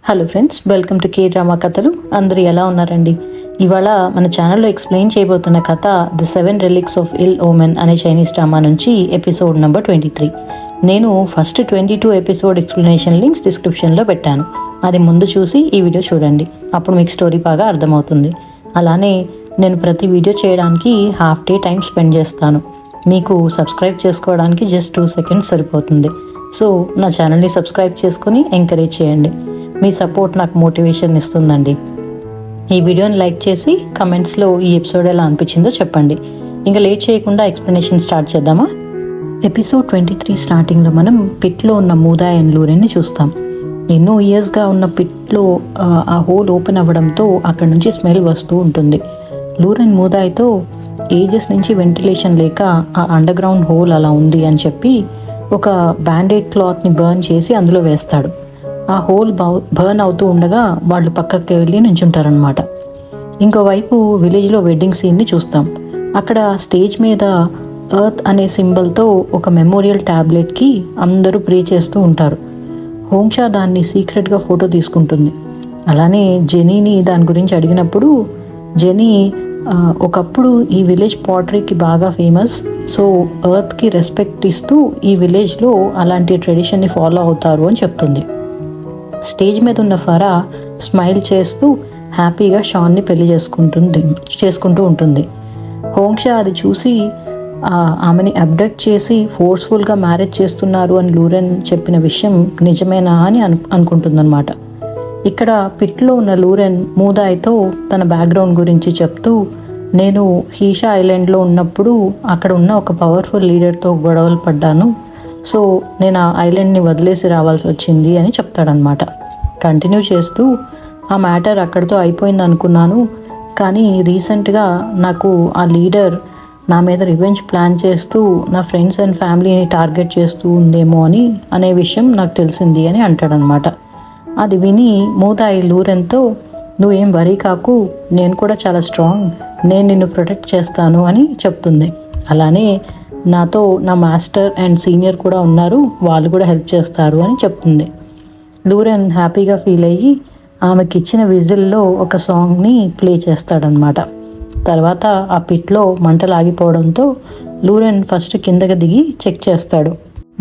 Hello friends, welcome to K drama కథలు. అందరూ ఎలా ఉన్నారండి? ఇవాళ మన ఛానల్లో ఎక్స్ప్లెయిన్ చేయబోతున్న కథ ది 7 రెలిక్స్ ఆఫ్ ఇల్ ఓమెన్ అనే చైనీస్ డ్రామా నుంచి ఎపిసోడ్ నెంబర్ 23. నేను ఫస్ట్ 22 ఎపిసోడ్ ఎక్స్ప్లెనేషన్ లింక్స్ డిస్క్రిప్షన్లో పెట్టాను. అది ముందు చూసి ఈ వీడియో చూడండి, అప్పుడు మీకు స్టోరీ బాగా అర్థమవుతుంది. అలానే నేను ప్రతి వీడియో చేయడానికి హాఫ్ డే టైం స్పెండ్ చేస్తాను. మీకు సబ్స్క్రైబ్ చేసుకోవడానికి జస్ట్ 2 seconds సరిపోతుంది. సో నా ఛానల్ని సబ్స్క్రైబ్ చేసుకుని ఎంకరేజ్ చేయండి. మీ సపోర్ట్ నాకు మోటివేషన్ ఇస్తుందండి. ఈ వీడియోని లైక్ చేసి కమెంట్స్లో ఈ ఎపిసోడ్ ఎలా అనిపించిందో చెప్పండి. ఇంకా లేట్ చేయకుండా ఎక్స్ప్లెనేషన్ స్టార్ట్ చేద్దామా? ఎపిసోడ్ 23 స్టార్టింగ్లో మనం పిట్లో ఉన్న మూదాయ్ అండ్ లూరెన్ని చూస్తాం. ఎన్నో ఇయర్స్గా ఉన్న పిట్లో ఆ హోల్ ఓపెన్ అవ్వడంతో అక్కడ నుంచి స్మెల్ వస్తూ ఉంటుంది. లూరెన్ మూదాయ్తో ఏజెస్ నుంచి వెంటిలేషన్ లేక ఆ అండర్ గ్రౌండ్ హోల్ అలా ఉంది అని చెప్పి ఒక బ్యాండేడ్ క్లాత్ని బర్న్ చేసి అందులో వేస్తాడు. ఆ హోల్ బర్న్ అవుతూ ఉండగా వాళ్ళు పక్కకి వెళ్ళి నించుంటారనమాట. ఇంకోవైపు విలేజ్లో వెడ్డింగ్ సీన్ని చూస్తాం. అక్కడ స్టేజ్ మీద ఎర్త్ అనే సింబల్తో ఒక మెమోరియల్ ట్యాబ్లెట్కి అందరూ ప్రే చేస్తూ ఉంటారు. హోంక్షా దాన్ని సీక్రెట్గా ఫోటో తీసుకుంటుంది. అలానే జెనీని దాని గురించి అడిగినప్పుడు జెనీ ఒకప్పుడు ఈ విలేజ్ పాటరీకి బాగా ఫేమస్, సో ఎర్త్కి రెస్పెక్ట్ ఇస్తూ ఈ విలేజ్లో అలాంటి ట్రెడిషన్ని ఫాలో అవుతారు అని చెప్తుంది. స్టేజ్ మీద ఉన్న ఫరా స్మైల్ చేస్తూ హ్యాపీగా షాన్ని పెళ్లి చేసుకుంటూ ఉంటుంది. హోంక్షా అది చూసి ఆమెని అబ్డక్ట్ చేసి ఫోర్స్ఫుల్గా మ్యారేజ్ చేస్తున్నారు అని లూరెన్ చెప్పిన విషయం నిజమేనా అని అనుకుంటుందన్నమాట. ఇక్కడ పిట్లో ఉన్న లూరెన్ మూదాయ్తో తన బ్యాక్గ్రౌండ్ గురించి చెప్తూ, నేను హీషా ఐలాండ్లో ఉన్నప్పుడు అక్కడ ఉన్న ఒక పవర్ఫుల్ లీడర్తో గొడవలు పడ్డాను, సో నేను ఆ ఐలాండ్ని వదిలేసి రావాల్సి వచ్చింది అని చెప్తాడనమాట. కంటిన్యూ చేస్తూ, ఆ మ్యాటర్ అక్కడితో అయిపోయింది అనుకున్నాను, కానీ రీసెంట్గా నాకు ఆ లీడర్ నా మీద రివెంజ్ ప్లాన్ చేస్తూ నా ఫ్రెండ్స్ అండ్ ఫ్యామిలీని టార్గెట్ చేస్తూ ఉందేమో అనే విషయం నాకు తెలిసింది అని అంటాడనమాట. అది విని మూదాయి లూరెన్తో, నువ్వేం వరీ కాకు, నేను కూడా చాలా స్ట్రాంగ్, నేను నిన్ను ప్రొటెక్ట్ చేస్తాను అని చెప్తుంది. అలానే నాతో నా మాస్టర్ అండ్ సీనియర్ కూడా ఉన్నారు, వాళ్ళు కూడా హెల్ప్ చేస్తారు అని చెప్తుంది. లూరెన్ హ్యాపీగా ఫీల్ అయ్యి ఆమెకి ఇచ్చిన విజిల్లో ఒక సాంగ్ని ప్లే చేస్తాడనమాట. తర్వాత ఆ పిట్లో మంటలు ఆగిపోవడంతో లూరెన్ ఫస్ట్ కిందకి దిగి చెక్ చేస్తాడు.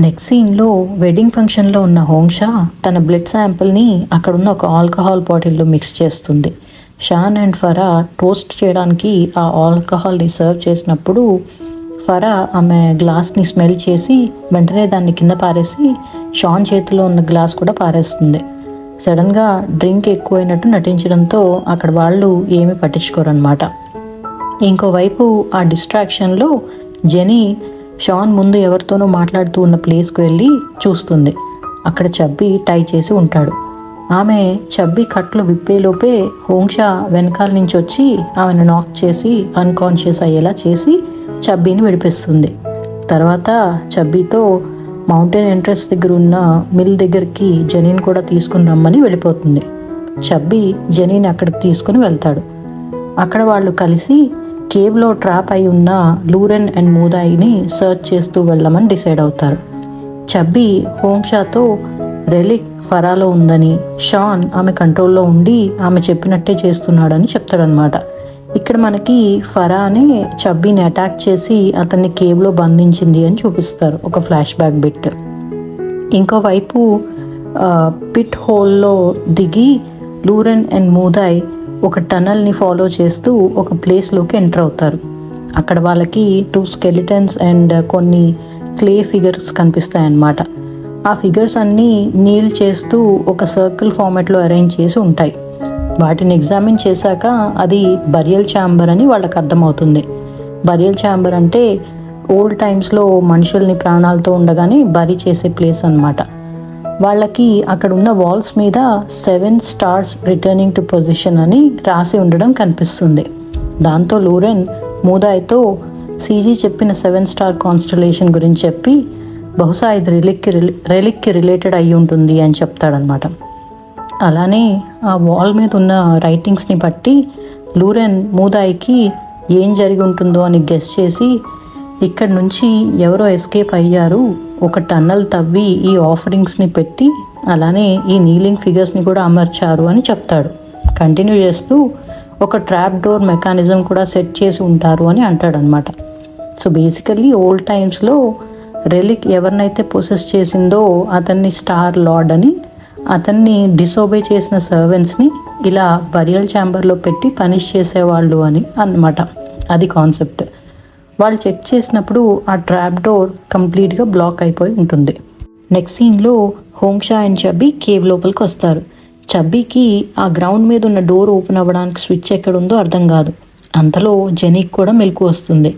నెక్స్ట్ సీన్లో వెడ్డింగ్ ఫంక్షన్లో ఉన్న హోంక్షా తన బ్లడ్ శాంపిల్ని అక్కడున్న ఒక ఆల్కహాల్ బాటిల్లో మిక్స్ చేస్తుంది. షాన్ అండ్ ఫరా టోస్ట్ చేయడానికి ఆ ఆల్కహాల్ని సర్వ్ చేసినప్పుడు ఫరా ఆమె గ్లాస్ని స్మెల్ చేసి వెంటనే దాన్ని కింద పారేసి షాన్ చేతిలో ఉన్న గ్లాస్ కూడా పారేస్తుంది. సడన్గా డ్రింక్ ఎక్కువైనట్టు నటించడంతో అక్కడ వాళ్ళు ఏమీ పట్టించుకోరన్నమాట. ఇంకోవైపు ఆ డిస్ట్రాక్షన్లో జెనీ షాన్ ముందు ఎవరితోనో మాట్లాడుతూ ఉన్న ప్లేస్కి వెళ్ళి చూస్తుంది. అక్కడ చబ్బీ టై చేసి ఉంటాడు. ఆమె చబ్బీ కట్లు విప్పేలోపే హోంక్షా వెనకాల నుంచి వచ్చి ఆమెను నాక్ చేసి అన్కాన్షియస్ అయ్యేలా చేసి చబ్బీని విడిపిస్తుంది. తర్వాత చబ్బీతో మౌంటైన్ ఎంట్రన్స్ దగ్గర ఉన్న మిల్ దగ్గరికి జెనీని కూడా తీసుకుని రమ్మని వెళ్ళిపోతుంది. చబ్బీ జెనీని అక్కడికి తీసుకుని వెళ్తాడు. అక్కడ వాళ్ళు కలిసి కేవ్లో ట్రాప్ అయి ఉన్న లూరెన్ అండ్ మూదాయిని సర్చ్ చేస్తూ వెళ్దామని డిసైడ్ అవుతారు. చబ్బీ హోంక్షాతో రెలిక్ ఫరాలో ఉందని, షాన్ ఆమె కంట్రోల్లో ఉండి ఆమె చెప్పినట్టే చేస్తున్నాడని చెప్తాడనమాట. ఇక్కడ మనకి ఫరానే చబ్బీని అటాక్ చేసి అతన్ని కేవ్లో బంధించింది అని చూపిస్తారు, ఒక ఫ్లాష్ బ్యాక్ బిట్. ఇంకోవైపు పిట్ హోల్లో దిగి లూరెన్ అండ్ మూదాయ్ ఒక టనల్ని ఫాలో చేస్తూ ఒక ప్లేస్లోకి ఎంటర్ అవుతారు. అక్కడ వాళ్ళకి 2 స్కెలిటన్స్ అండ్ కొన్ని క్లే ఫిగర్స్ కనిపిస్తాయన్నమాట. ఆ ఫిగర్స్ అన్నీ నీల్ చేస్తూ ఒక సర్కిల్ ఫార్మాట్లో అరేంజ్ చేసి ఉంటాయి. వాటిని ఎగ్జామిన్ చేశాక అది బరియల్ ఛాంబర్ అని వాళ్ళకి అర్థమవుతుంది. బరియల్ ఛాంబర్ అంటే ఓల్డ్ టైమ్స్లో మనుషుల్ని ప్రాణాలతో ఉండగానే బరీ చేసే ప్లేస్ అన్నమాట. వాళ్ళకి అక్కడ ఉన్న వాల్స్ మీద 7 stars రిటర్నింగ్ టు పొజిషన్ అని రాసి ఉండడం కనిపిస్తుంది. దాంతో లూరెన్ మూదాయ్తో సీజీ చెప్పిన 7 star కాన్స్టలేషన్ గురించి చెప్పి బహుశా ఇది రెలిక్కి రిలేటెడ్ అయ్యి ఉంటుంది అని చెప్తాడనమాట. అలానే ఆ వాల్ మీద ఉన్న రైటింగ్స్ని బట్టి లూరెన్ మూదాయికి ఏం జరిగి ఉంటుందో అని గెస్ చేసి, ఇక్కడ నుంచి ఎవరో ఎస్కేప్ అయ్యారు, ఒక టన్నల్ తవ్వి ఈ ఆఫరింగ్స్ని పెట్టి అలానే ఈ నీలింగ్ ఫిగర్స్ని కూడా అమర్చారు అని చెప్తాడు. కంటిన్యూ చేస్తూ ఒక ట్రాప్ డోర్ మెకానిజం కూడా సెట్ చేసి ఉంటారు అని అంటాడనమాట. సో బేసికల్లీ ఓల్డ్ టైమ్స్లో రెలిక్ ఎవరినైతే పొసెస్ చేసిందో అతన్ని స్టార్ లార్డ్ అని, అతన్ని డిసోబే చేసిన సర్వెంట్స్ని ఇలా బరియల్ ఛాంబర్లో పెట్టి పనిష్ చేసేవాళ్ళు అని అన్నమాట. అది కాన్సెప్ట్. వాళ్ళు చెక్ చేసినప్పుడు ఆ ట్రాప్ డోర్ కంప్లీట్గా బ్లాక్ అయిపోయి ఉంటుంది. నెక్స్ట్ సీన్లో హోంక్షా అండ్ చబ్బీ కేవ్ లోపలికి వస్తారు. చబ్బీకి ఆ గ్రౌండ్ మీద ఉన్న డోర్ ఓపెన్ అవ్వడానికి స్విచ్ ఎక్కడుందో అర్థం కాదు. అంతలో జెనీకి కూడా మెలకు వస్తుంది.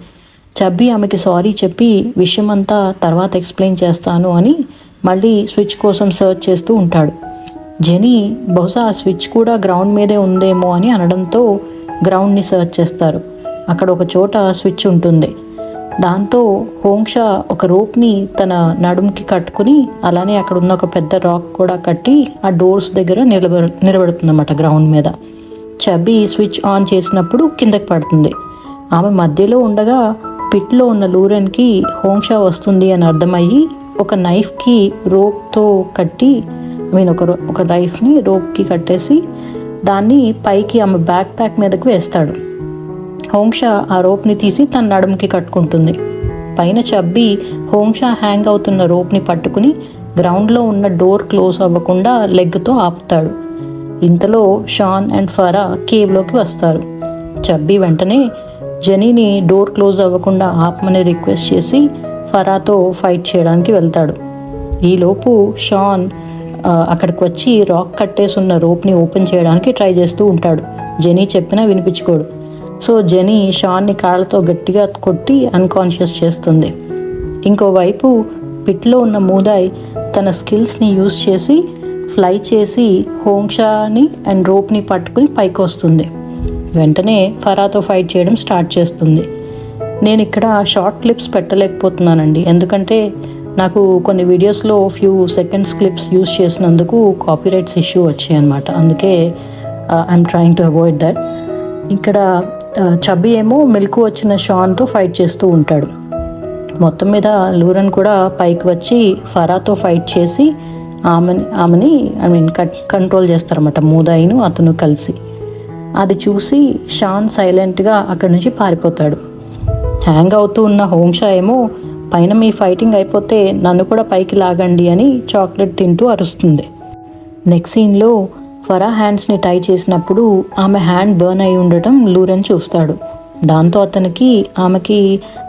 చబ్బీ ఆమెకి సారీ చెప్పి విషయం అంతా తర్వాత ఎక్స్ప్లెయిన్ చేస్తాను అని మళ్ళీ స్విచ్ కోసం సర్చ్ చేస్తూ ఉంటాడు. జెనీ బహుశా ఆ స్విచ్ కూడా గ్రౌండ్ మీదే ఉందేమో అని అనడంతో గ్రౌండ్ని సర్చ్ చేస్తారు. అక్కడ ఒక చోట స్విచ్ ఉంటుంది. దాంతో హోంక్షా ఒక రోప్ని తన నడుముకి కట్టుకుని అలానే అక్కడ ఉన్న ఒక పెద్ద రాక్ కూడా కట్టి ఆ డోర్స్ దగ్గర నిలబెడుతుందన్నమాట గ్రౌండ్ మీద. చబ్బీ స్విచ్ ఆన్ చేసినప్పుడు కిందకి పడుతుంది. ఆమె మధ్యలో ఉండగా పిట్లో ఉన్న లూరెన్కి హోంక్షా వస్తుంది అని అర్థమయ్యి ఒక నైఫ్కి రోప్తో కట్టి ఒక నైఫ్ని రోప్కి కట్టేసి దాన్ని పైకి ఆమె బ్యాక్ ప్యాక్ మీదకు వేస్తాడు. హోంక్షా ఆ రోప్ని తీసి తన నడుముకి కట్టుకుంటుంది. పైన చబ్బీ హోంక్షా హ్యాంగ్ అవుతున్న రోప్ని పట్టుకుని గ్రౌండ్లో ఉన్న డోర్ క్లోజ్ అవ్వకుండా లెగ్తో ఆపుతాడు. ఇంతలో షాన్ అండ్ ఫరా కేవ్లోకి వస్తారు. చబ్బీ వెంటనే జెనీని డోర్ క్లోజ్ అవ్వకుండా ఆపమని రిక్వెస్ట్ చేసి ఫరాతో ఫైట్ చేయడానికి వెళ్తాడు. ఈలోపు షాన్ అక్కడికి వచ్చి రాక్ కట్టేసి ఉన్న రోప్ని ఓపెన్ చేయడానికి ట్రై చేస్తూ ఉంటాడు. జెనీ చెప్పినా వినిపించుకోడు. సో జెనీ షాన్ని కాళ్ళతో గట్టిగా కొట్టి అన్కాన్షియస్ చేస్తుంది. ఇంకోవైపు పిట్లో ఉన్న మూదాయ్ తన స్కిల్స్ని యూజ్ చేసి ఫ్లై చేసి హోంక్షాని అండ్ రోప్ని పట్టుకుని పైకి వస్తుంది. వెంటనే ఫరాతో ఫైట్ చేయడం స్టార్ట్ చేస్తుంది. నేను ఇక్కడ షార్ట్ క్లిప్స్ పెట్టలేకపోతున్నానండి, ఎందుకంటే నాకు కొన్ని వీడియోస్లో ఫ్యూ సెకండ్స్ క్లిప్స్ యూజ్ చేసినందుకు కాపీరైట్స్ ఇష్యూ వచ్చాయి అనమాట. అందుకే I'm trying to avoid that. ఇక్కడ చబ్బీ ఏమో మెలకు వచ్చిన షాన్తో ఫైట్ చేస్తూ ఉంటాడు. మొత్తం మీద లూరన్ కూడా పైకి వచ్చి ఫరాతో ఫైట్ చేసి ఆమెని కంట్రోల్ చేస్తారన్నమాట, మూదాయిను అతను కలిసి. అది చూసి షాన్ సైలెంట్గా అక్కడి నుంచి పారిపోతాడు. హ్యాంగ్ అవుతూ ఉన్న హోంక్షా ఏమో పైన మీ ఫైటింగ్ అయిపోతే నన్ను కూడా పైకి లాగండి అని చాక్లెట్ తింటూ అరుస్తుంది. నెక్స్ట్ సీన్లో ఫరా హ్యాండ్స్ని టై చేసినప్పుడు ఆమె హ్యాండ్ బర్న్ అయి ఉండటం లూరెన్ చూస్తాడు. దాంతో అతనికి ఆమెకి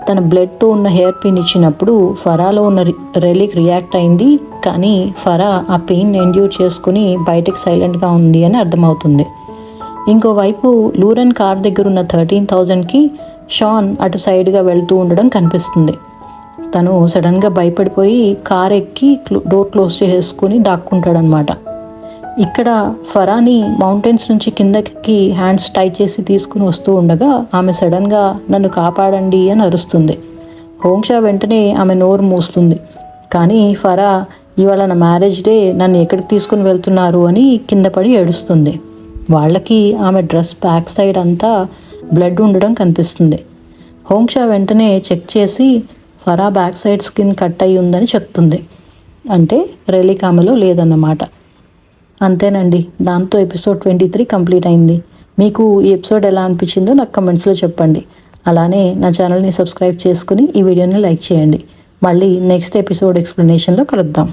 తన బ్లడ్తో ఉన్న హెయిర్ పిన్ ఇచ్చినప్పుడు ఫరాలో ఉన్న రెలిక్ రియాక్ట్ అయింది, కానీ ఫరా ఆ పెయిన్ ఎండ్యూర్ చేసుకుని బయటకు సైలెంట్గా ఉంది అని అర్థమవుతుంది. ఇంకోవైపు లూరెన్ కార్ దగ్గర ఉన్న 13,000కి షాన్ అటు సైడ్గా వెళ్తూ ఉండడం కనిపిస్తుంది. తను సడన్గా భయపడిపోయి కార్ ఎక్కి డోర్ క్లోజ్ చేసుకుని దాక్కుంటాడనమాట. ఇక్కడ ఫరాని మౌంటైన్స్ నుంచి కిందకి హ్యాండ్స్ టై చేసి తీసుకుని వస్తూ ఉండగా ఆమె సడన్గా నన్ను కాపాడండి అని అరుస్తుంది. హోంక్షా వెంటనే ఆమె నోరు మూస్తుంది. కానీ ఫరా ఇవాళ నా మ్యారేజ్ డే, నన్ను ఎక్కడికి తీసుకుని వెళ్తున్నారు అని కింద పడి ఏడుస్తుంది. వాళ్ళకి ఆమె డ్రెస్ బ్యాక్ సైడ్ అంతా బ్లడ్ ఉండడం కనిపిస్తుంది. హోంక్షా వెంటనే చెక్ చేసి Farah back side skin cut అయి ఉందని చెప్తుంది. అంటే రెలిక్ ఆమెలో లేదన్నమాట. అంతేనండి, దాంతో ఎపిసోడ్ 23 కంప్లీట్ అయింది. మీకు ఈ ఎపిసోడ్ ఎలా అనిపించిందో నాకు కమెంట్స్లో చెప్పండి. అలానే నా ఛానల్ని సబ్స్క్రైబ్ చేసుకుని ఈ వీడియోని లైక్ చేయండి. మళ్ళీ నెక్స్ట్ ఎపిసోడ్ ఎక్స్ప్లెనేషన్లో కలుద్దాం.